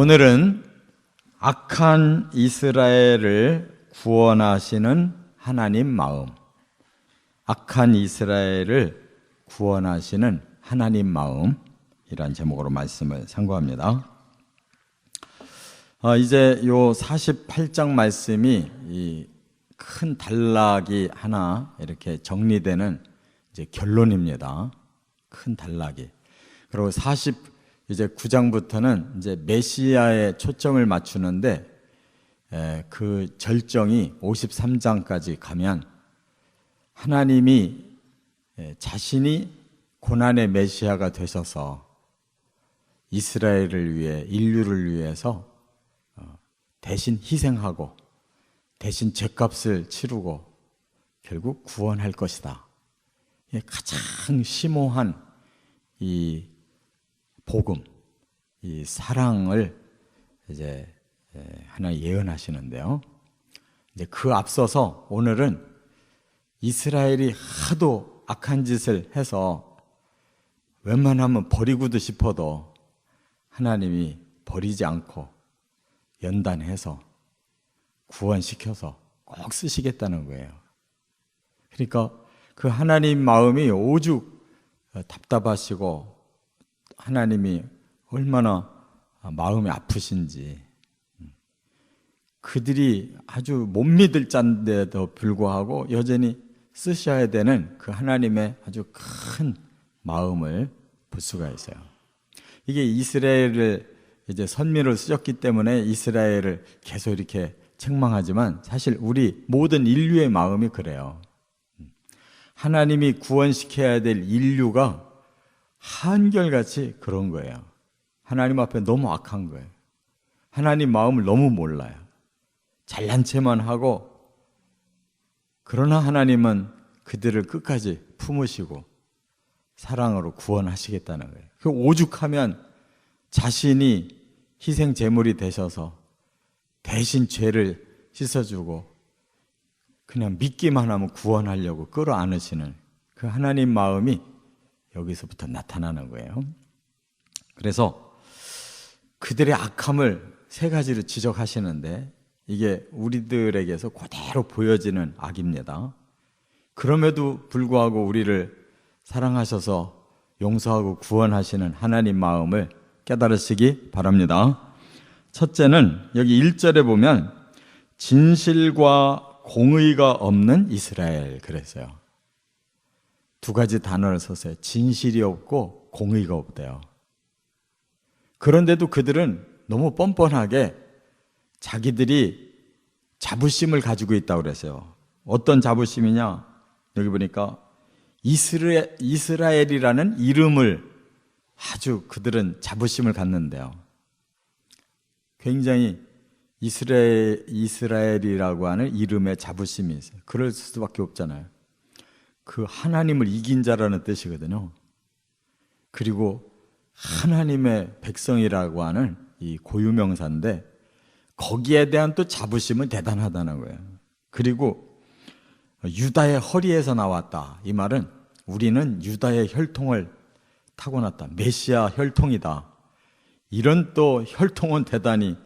오늘은 악한 이스라엘을 구원하시는 하나님 마음, 악한 이스라엘을 구원하시는 하나님 마음이란 제목으로 말씀을 상고합니다. 이제 요 48장 말씀이 이 큰 단락이 하나 이렇게 정리되는 이제 결론입니다. 큰 단락이. 그리고 이제 9장부터는 이제 메시아에 초점을 맞추는데 그 절정이 53장까지 가면 하나님이 자신이 고난의 메시아가 되셔서 이스라엘을 위해, 인류를 위해서 대신 희생하고 대신 죄값을 치르고 결국 구원할 것이다. 가장 심오한 이 복음, 이 사랑을 이제 하나 예언하시는데요. 이제 그 앞서서 오늘은 이스라엘이 하도 악한 짓을 해서 웬만하면 버리고도 싶어도 하나님이 버리지 않고 연단해서 구원시켜서 꼭 쓰시겠다는 거예요. 그러니까 그 하나님 마음이 오죽 답답하시고 하나님이 얼마나 마음이 아프신지, 그들이 아주 못 믿을 짠데도 불구하고 여전히 쓰셔야 되는 그 하나님의 아주 큰 마음을 볼 수가 있어요. 이게 이스라엘을 이제 선민으로 쓰셨기 때문에 이스라엘을 계속 이렇게 책망하지만 사실 우리 모든 인류의 마음이 그래요. 하나님이 구원시켜야 될 인류가 한결같이 그런 거예요. 하나님 앞에 너무 악한 거예요. 하나님 마음을 너무 몰라요. 잘난 체만 하고, 그러나 하나님은 그들을 끝까지 품으시고 사랑으로 구원하시겠다는 거예요. 그 오죽하면 자신이 희생 제물이 되셔서 대신 죄를 씻어주고 그냥 믿기만 하면 구원하려고 끌어안으시는 그 하나님 마음이 여기서부터 나타나는 거예요. 그래서 그들의 악함을 세 가지로 지적하시는데 이게 우리들에게서 그대로 보여지는 악입니다. 그럼에도 불구하고 우리를 사랑하셔서 용서하고 구원하시는 하나님 마음을 깨달으시기 바랍니다. 첫째는 여기 1절에 보면 진실과 공의가 없는 이스라엘 그랬어요. 두 가지 단어를 썼어요. 진실이 없고 공의가 없대요. 그런데도 그들은 너무 뻔뻔하게 자기들이 자부심을 가지고 있다고 그랬어요. 어떤 자부심이냐? 여기 보니까 이스라엘이라는 이름을 아주 그들은 자부심을 갖는데요. 굉장히 이스라엘이라고 하는 이름에 자부심이 있어요. 그럴 수밖에 없잖아요. 그 하나님을 이긴 자라는 뜻이거든요. 그리고 하나님의 백성이라고 하는 이 고유명사인데 거기에 대한 또 자부심은 대단하다는 거예요. 그리고 유다의 허리에서 나왔다. 이 말은 우리는 유다의 혈통을 타고났다. 메시아 혈통이다. 이런 또 혈통은 대단히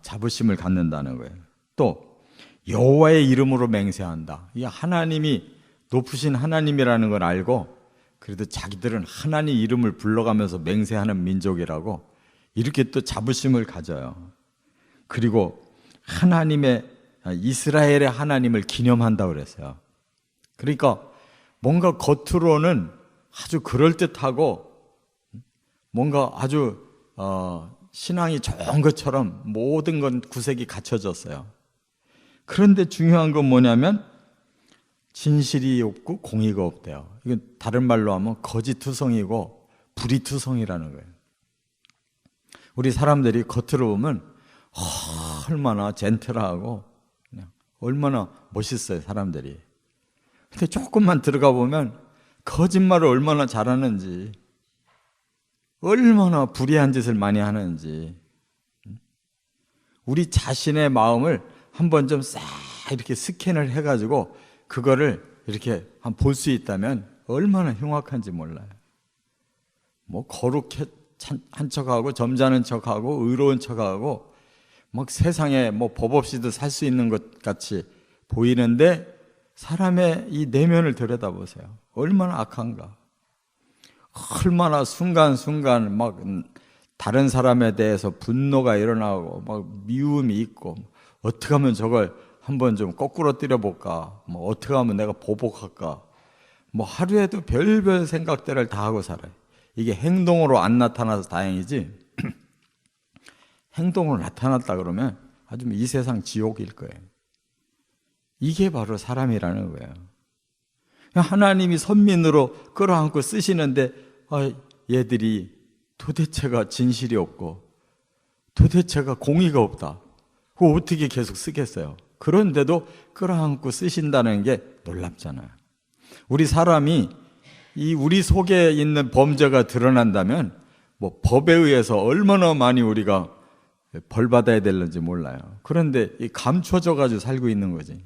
자부심을 갖는다는 거예요. 또 여호와의 이름으로 맹세한다. 이 하나님이 높으신 하나님이라는 걸 알고 그래도 자기들은 하나님 이름을 불러가면서 맹세하는 민족이라고 이렇게 또 자부심을 가져요. 그리고 이스라엘의 하나님을 기념한다고 그랬어요. 그러니까 뭔가 겉으로는 아주 그럴듯하고 뭔가 아주 신앙이 좋은 것처럼 모든 건 구색이 갖춰졌어요. 그런데 중요한 건 뭐냐면 진실이 없고 공의가 없대요. 이건 다른 말로 하면 거짓투성이고 불의투성이라는 거예요. 우리 사람들이 겉으로 보면 얼마나 젠틀하고 그냥 얼마나 멋있어요, 사람들이. 근데 조금만 들어가 보면 거짓말을 얼마나 잘하는지, 얼마나 불의한 짓을 많이 하는지, 우리 자신의 마음을 한번 좀 싹 이렇게 스캔을 해가지고 그거를 이렇게 볼 수 있다면 얼마나 흉악한지 몰라요. 뭐 거룩해 한 척하고 점잖은 척하고 의로운 척하고 막 세상에 뭐 법 없이도 살 수 있는 것 같이 보이는데 사람의 이 내면을 들여다보세요. 얼마나 악한가. 얼마나 순간순간 막 다른 사람에 대해서 분노가 일어나고 막 미움이 있고 어떻게 하면 저걸 한번 좀 거꾸로 때려볼까, 뭐 어떻게 하면 내가 보복할까, 뭐 하루에도 별별 생각들을 다 하고 살아요. 이게 행동으로 안 나타나서 다행이지 행동으로 나타났다 그러면 아주 이 세상 지옥일 거예요. 이게 바로 사람이라는 거예요. 하나님이 선민으로 끌어안고 쓰시는데 얘들이 도대체가 진실이 없고 도대체가 공의가 없다. 그거 어떻게 계속 쓰겠어요? 그런데도 끌어안고 쓰신다는 게 놀랍잖아요. 우리 사람이 우리 속에 있는 범죄가 드러난다면 뭐 법에 의해서 얼마나 많이 우리가 벌 받아야 되는지 몰라요. 그런데 감춰져 가지고 살고 있는 거지.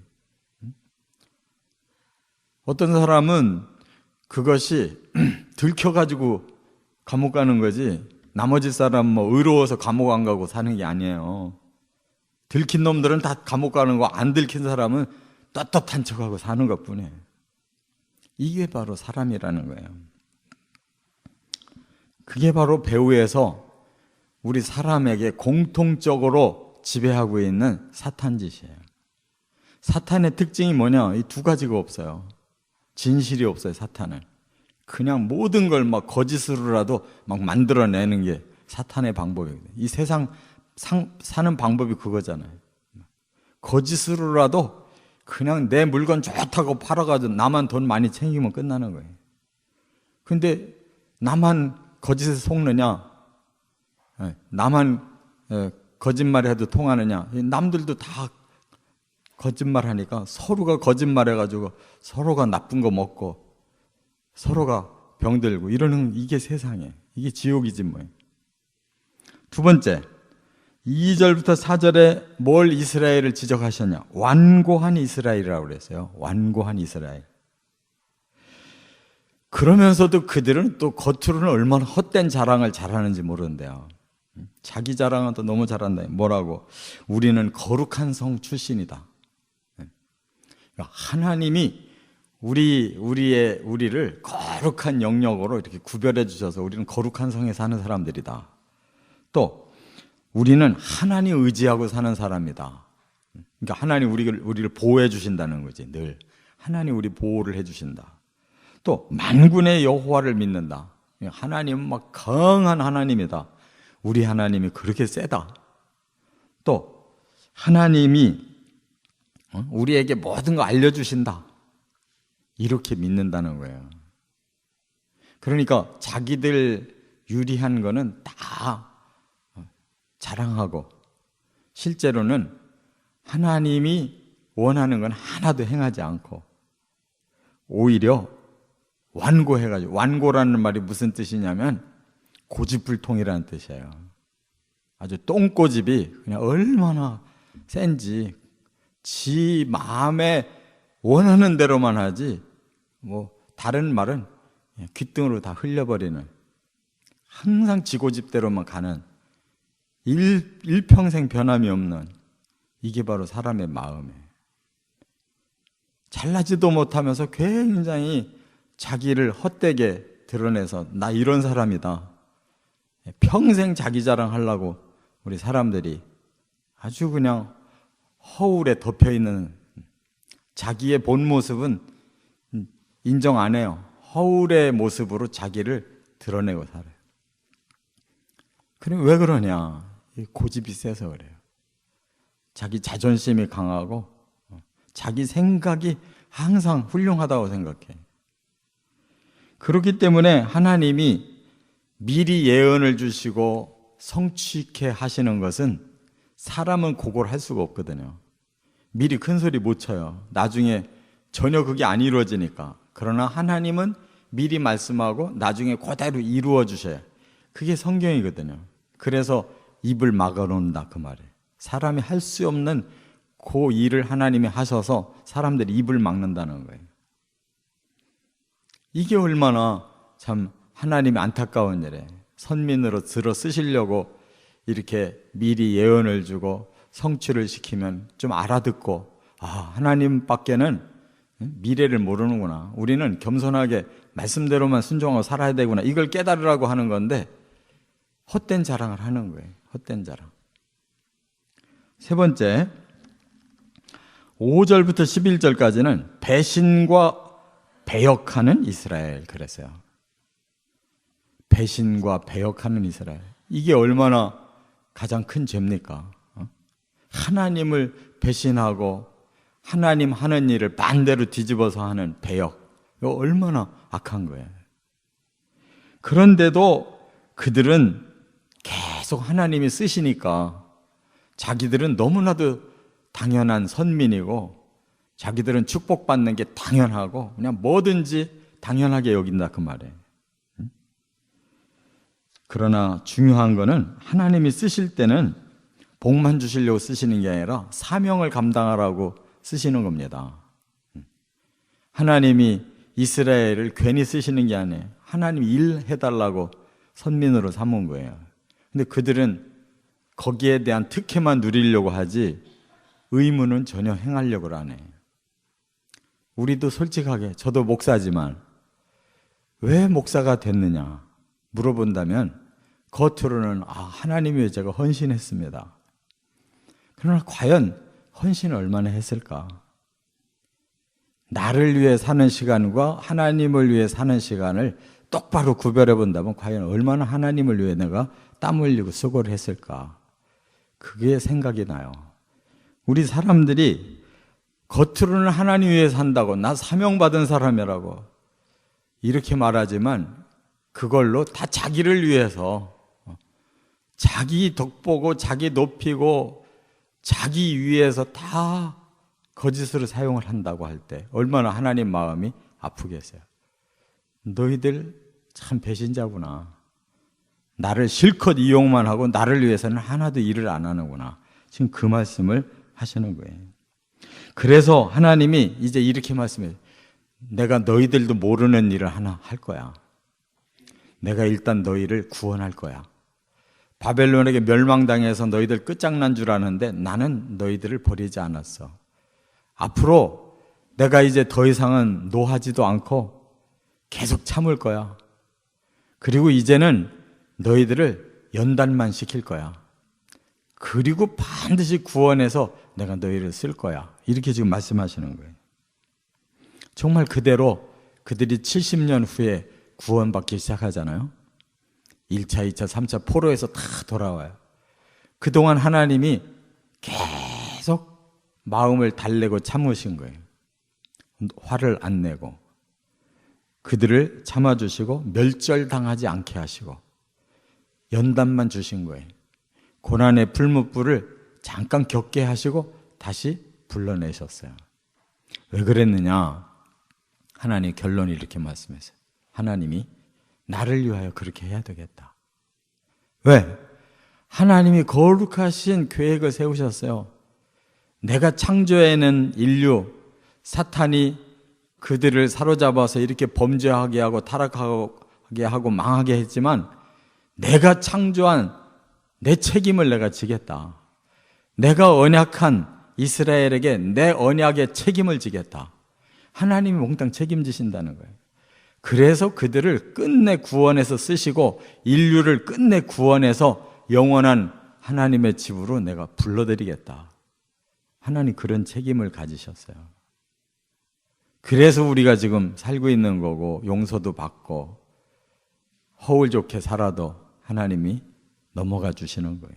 어떤 사람은 그것이 들켜가지고 감옥 가는 거지 나머지 사람 뭐 의로워서 감옥 안 가고 사는 게 아니에요. 들킨 놈들은 다 감옥 가는 거, 안 들킨 사람은 떳떳한 척하고 사는 것뿐이에요. 이게 바로 사람이라는 거예요. 그게 바로 배후에서 우리 사람에게 공통적으로 지배하고 있는 사탄 짓이에요. 사탄의 특징이 뭐냐? 이 두 가지가 없어요. 진실이 없어요, 사탄은. 그냥 모든 걸 막 거짓으로라도 막 만들어내는 게 사탄의 방법이거든요. 이 세상 사는 방법이 그거잖아요. 거짓으로라도 그냥 내 물건 좋다고 팔아가지고 나만 돈 많이 챙기면 끝나는 거예요. 근데 나만 거짓에 속느냐? 나만 거짓말해도 통하느냐? 남들도 다 거짓말하니까 서로가 거짓말해가지고 서로가 나쁜 거 먹고 서로가 병들고 이러는 이게 세상이에요. 이게 지옥이지 뭐예요. 두 번째, 2절부터 4절에 뭘 이스라엘을 지적하셨냐? 완고한 이스라엘이라고 그랬어요. 완고한 이스라엘. 그러면서도 그들은 또 겉으로는 얼마나 헛된 자랑을 잘하는지 모르는데요. 자기 자랑은 또 너무 잘한다. 뭐라고? 우리는 거룩한 성 출신이다. 하나님이 우리를 거룩한 영역으로 이렇게 구별해 주셔서 우리는 거룩한 성에 사는 사람들이다. 또 우리는 하나님 의지하고 사는 사람이다. 그러니까 하나님 우리를 보호해 주신다는 거지. 늘 하나님 우리 보호를 해 주신다. 또 만군의 여호와를 믿는다. 하나님은 막 강한 하나님이다. 우리 하나님이 그렇게 세다. 또 하나님이 우리에게 모든 거 알려주신다. 이렇게 믿는다는 거예요. 그러니까 자기들 유리한 거는 다 자랑하고 실제로는 하나님이 원하는 건 하나도 행하지 않고 오히려 완고해가지고, 완고라는 말이 무슨 뜻이냐면 고집불통이라는 뜻이에요. 아주 똥고집이 그냥 얼마나 센지 지 마음에 원하는 대로만 하지 뭐 다른 말은 귓등으로 다 흘려버리는, 항상 지 고집대로만 가는, 일평생 변함이 없는, 이게 바로 사람의 마음이에요. 잘나지도 못하면서 굉장히 자기를 헛되게 드러내서 나 이런 사람이다. 평생 자기 자랑하려고 우리 사람들이 아주 그냥 허울에 덮여있는, 자기의 본 모습은 인정 안 해요. 허울의 모습으로 자기를 드러내고 살아요. 그럼 왜 그러냐? 고집이 세서 그래요. 자기 자존심이 강하고 자기 생각이 항상 훌륭하다고 생각해. 그렇기 때문에 하나님이 미리 예언을 주시고 성취케 하시는 것은 사람은 그걸 할 수가 없거든요. 미리 큰 소리 못 쳐요. 나중에 전혀 그게 안 이루어지니까. 그러나 하나님은 미리 말씀하고 나중에 그대로 이루어 주셔요. 그게 성경이거든요. 그래서 입을 막아놓는다 그 말이에요. 사람이 할 수 없는 그 일을 하나님이 하셔서 사람들이 입을 막는다는 거예요. 이게 얼마나 참 하나님이 안타까운 일이에요. 선민으로 들어 쓰시려고 이렇게 미리 예언을 주고 성취를 시키면 좀 알아듣고, 하나님밖에는 미래를 모르는구나, 우리는 겸손하게 말씀대로만 순종하고 살아야 되구나, 이걸 깨달으라고 하는 건데 헛된 자랑을 하는 거예요. 헛된 자랑. 세 번째, 5절부터 11절까지는 배신과 배역하는 이스라엘 그랬어요. 배신과 배역하는 이스라엘. 이게 얼마나 가장 큰 죄입니까? 하나님을 배신하고 하나님 하는 일을 반대로 뒤집어서 하는 배역. 이거 얼마나 악한 거예요. 그런데도 그들은 계속 하나님이 쓰시니까 자기들은 너무나도 당연한 선민이고 자기들은 축복받는 게 당연하고 그냥 뭐든지 당연하게 여긴다 그 말이에요. 그러나 중요한 거는 하나님이 쓰실 때는 복만 주시려고 쓰시는 게 아니라 사명을 감당하라고 쓰시는 겁니다. 하나님이 이스라엘을 괜히 쓰시는 게 아니에요. 하나님 일해달라고 선민으로 삼은 거예요. 근데 그들은 거기에 대한 특혜만 누리려고 하지 의무는 전혀 행하려고 안 해요. 우리도 솔직하게, 저도 목사지만 왜 목사가 됐느냐 물어본다면 겉으로는 하나님 위해 제가 헌신했습니다. 그러나 과연 헌신을 얼마나 했을까? 나를 위해 사는 시간과 하나님을 위해 사는 시간을 똑바로 구별해 본다면 과연 얼마나 하나님을 위해 내가 땀 흘리고 수고를 했을까? 그게 생각이 나요. 우리 사람들이 겉으로는 하나님 위해 산다고, 나 사명받은 사람이라고 이렇게 말하지만 그걸로 다 자기를 위해서, 자기 덕보고 자기 높이고 자기 위해서 다 거짓으로 사용을 한다고 할 때 얼마나 하나님 마음이 아프겠어요. 너희들 참 배신자구나. 나를 실컷 이용만 하고 나를 위해서는 하나도 일을 안 하는구나. 지금 그 말씀을 하시는 거예요. 그래서 하나님이 이제 이렇게 말씀해요. 내가 너희들도 모르는 일을 하나 할 거야. 내가 일단 너희를 구원할 거야. 바벨론에게 멸망당해서 너희들 끝장난 줄 아는데 나는 너희들을 버리지 않았어. 앞으로 내가 이제 더 이상은 노하지도 않고 계속 참을 거야. 그리고 이제는 너희들을 연단만 시킬 거야. 그리고 반드시 구원해서 내가 너희를 쓸 거야. 이렇게 지금 말씀하시는 거예요. 정말 그대로 그들이 70년 후에 구원받기 시작하잖아요. 1차, 2차, 3차 포로에서 다 돌아와요. 그동안 하나님이 계속 마음을 달래고 참으신 거예요. 화를 안 내고 그들을 참아주시고 멸절당하지 않게 하시고 연단만 주신 거예요. 고난의 풀무불을 잠깐 겪게 하시고 다시 불러내셨어요. 왜 그랬느냐? 하나님 결론이 이렇게 말씀했어요. 하나님이 나를 위하여 그렇게 해야 되겠다. 왜? 하나님이 거룩하신 계획을 세우셨어요. 내가 창조해낸 인류, 사탄이 그들을 사로잡아서 이렇게 범죄하게 하고 타락하게 하고 망하게 했지만 내가 창조한 내 책임을 내가 지겠다. 내가 언약한 이스라엘에게 내 언약의 책임을 지겠다. 하나님이 몽땅 책임지신다는 거예요. 그래서 그들을 끝내 구원해서 쓰시고 인류를 끝내 구원해서 영원한 하나님의 집으로 내가 불러드리겠다. 하나님 그런 책임을 가지셨어요. 그래서 우리가 지금 살고 있는 거고 용서도 받고 허울 좋게 살아도 하나님이 넘어가 주시는 거예요.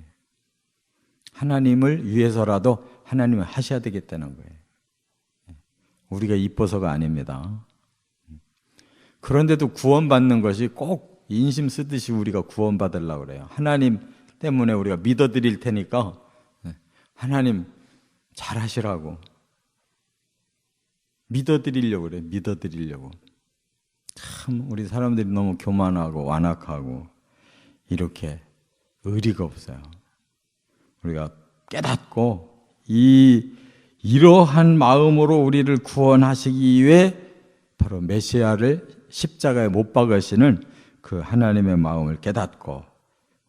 하나님을 위해서라도 하나님을 하셔야 되겠다는 거예요. 우리가 이뻐서가 아닙니다. 그런데도 구원받는 것이 꼭 인심 쓰듯이 우리가 구원받으려고 그래요. 하나님 때문에 우리가 믿어드릴 테니까 하나님 잘하시라고 믿어드리려고 그래요. 믿어드리려고. 참 우리 사람들이 너무 교만하고 완악하고 이렇게 의리가 없어요. 우리가 깨닫고 이러한 마음으로 우리를 구원하시기 위해 바로 메시아를 십자가에 못 박으시는 그 하나님의 마음을 깨닫고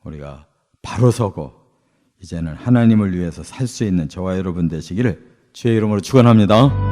우리가 바로 서고 이제는 하나님을 위해서 살 수 있는 저와 여러분 되시기를 주의 이름으로 축원합니다.